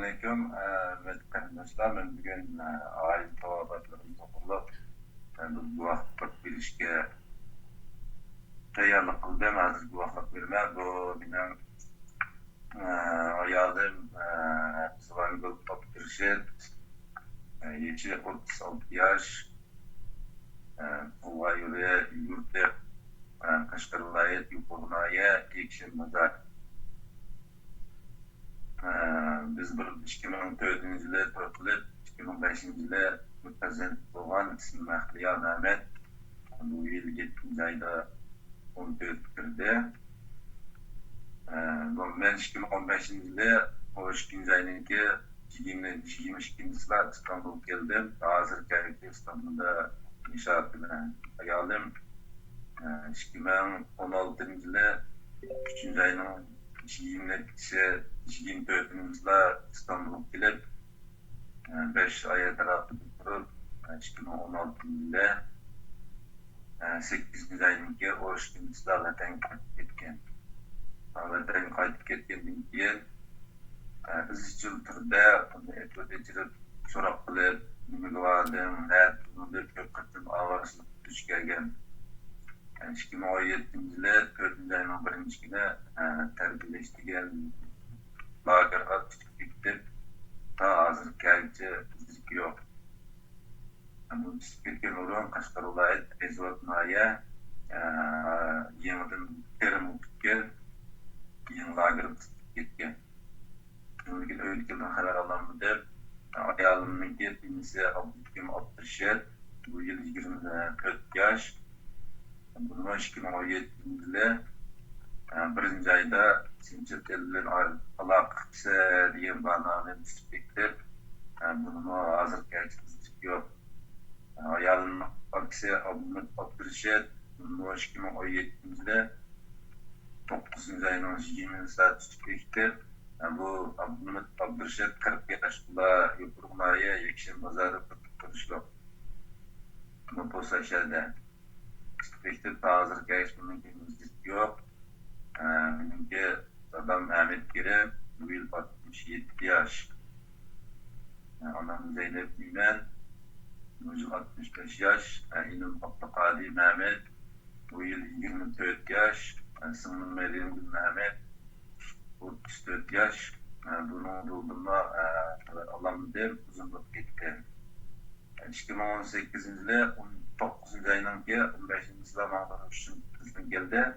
Assalamualaikum. Arkadaşlar ben bugün aile tavatlarını topladık. Bu vakit bilişke tayarlık kıldım. Azıcık bu vakit verme. Bu benim ayağım sıvan gılıp kaptırışet. Yeşil 36 yaş. Bu ayıya yurtta Kaşgar vilayet yukarıya ekşin mazar. Biz bir 2004-yılı tortulup 2005-yılı müttezen olan isim Mahliya Mehmet bu yıl 7. ayda 14 kirdi. Ben 2015-yılı 12. ayınki 22. sıra İstanbul geldim. Hazır geldi İstanbul'da inşaat bilen ayalım. 2016-yılı 3. ayının 24'ümüzde İstanbul'a gelip 5 aya tarafı tutup 2016 yılında 8. ayınki oruç günümüzde vatan kayıp etken. Vatan kayıp etkendiğinden keyin biz türde ödecilik sorak kılıp nimaga vardım, nerede köp katım avazlık düş gelgen. 2017 yılı 4. ayının 1. günü terbiyeleştigen lagerga gittim. Ta hazır kelce izlik yok. Bu çıkırken olan Kaşgar vilayet Ezvatnaya yeniden terim tutken yen lager gitken. Bugün öyküden haber alanı der. Ayalımın geldiğinizde Abdülkerim Abdülşer bu yıl 24 yaş. Bunun 2017 yılı 1. ayda Sinçeteli'nin alakası diyen bana müspektir. Bunun hazır gerçekçisi yok. Ayalının aksi Abdülşer bunun 2017 yılı 9. ayının 20. saat müspektir. Bu Abdülşer 40 yaşında yukarıya yekşen bazarı tutuşlu. Bu posayşada. Müspektir ta hazır gerçekçisi yok. Benimki adam Mehmet Gere, bu yıl 67 yaş. Anam Zeynep Mümen, bu yıl 65 yaş. İnum Abdülkadir Mehmet, bu yıl 24 yaş. Sınırın Meryem Gül Mehmet, 34 yaş. Bunun olduğunda Allah'ım der, uzunluk gitti. 2018 yılı 19. ayınınki 15. zamanı için kızın geldi.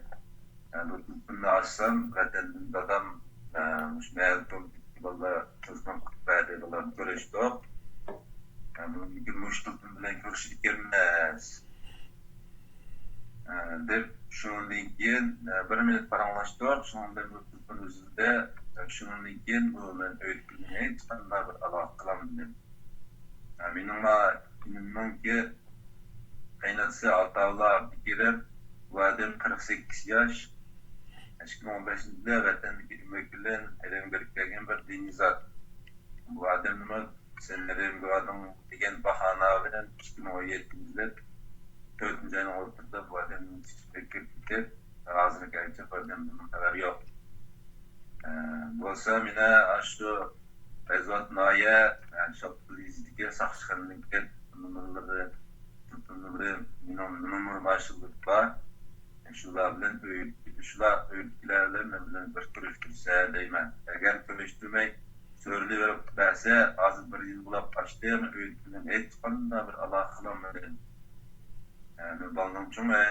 Bunu açsam vatanın dadam müşmeyelton valla çözmen kutbaydalarını görüştük. Bunun bir müştültün bilen görüştük gelmez. Dep şunun keyin 1 minut paranlaştık. Şunun müştültün özünde şunun keyin bu men öykülüne çıkanlar bir alaq kılam dedim. Benim ki kaynatsı Altavla Bikirem bu adam 48 yaş. 2015 yılında vatandaki ümeklilerin erenberiklerden bir dini zat. Bu adam nima senlerin bu adam degen bahana bilen 2017 yılı 4. ayın ortasında bu adamın spektrikte hazır gerçek adamın haberi yok. Bolsa mina şu Ezvatnaya şaplı izlike sakçıkanlıkta numaraları numara başlık var. Şular bilen öykülerle bilen bir görüştürse deymen. Eğer görüştürmek sörlü verip verse az bir yıl bulap açtığım öykünün et çıkanında bir Allah kılamadın. Yani balım çünkü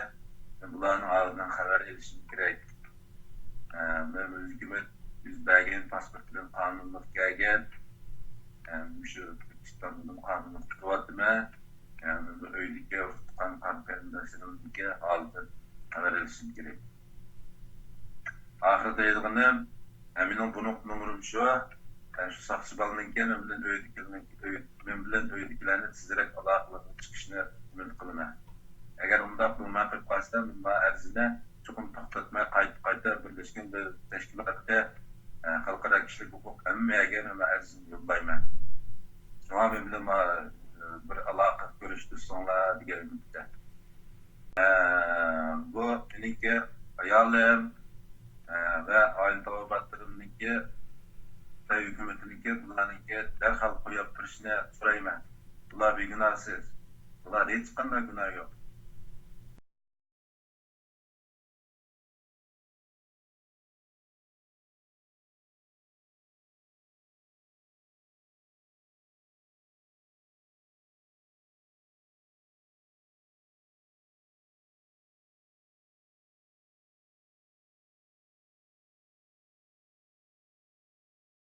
bunların ağzından haber edişim gerek. Ben hükümet yüzbegen pasportların kanunluk gelgen. Şu İstanbul'un kanunluk kıvatıma öylike tutan kanunlarındaki aldı. Haber edişim gerek. Ahırda yedğinem, benim bunun numarum şu saksı balının kendi bilen öydüklerini sizlerek Allah'ın çıkışını ümit kılına. Eğer onda bu mağdur kalsam, bu erzine çokum taktatmaya kayıta birleşken bir teşkilatta halkara kişilik hukuk emmeyegen ama erzini yollayman. Şuna ben bilen bir alaka görüştü sonra diğer ümitte. Bu benimki ayalım ve aile tavatlarımınki ve hükümetininki bunların gapirishni so'rayman. Bular begunohsiz. Bularda hech qanday gunoh yo'q.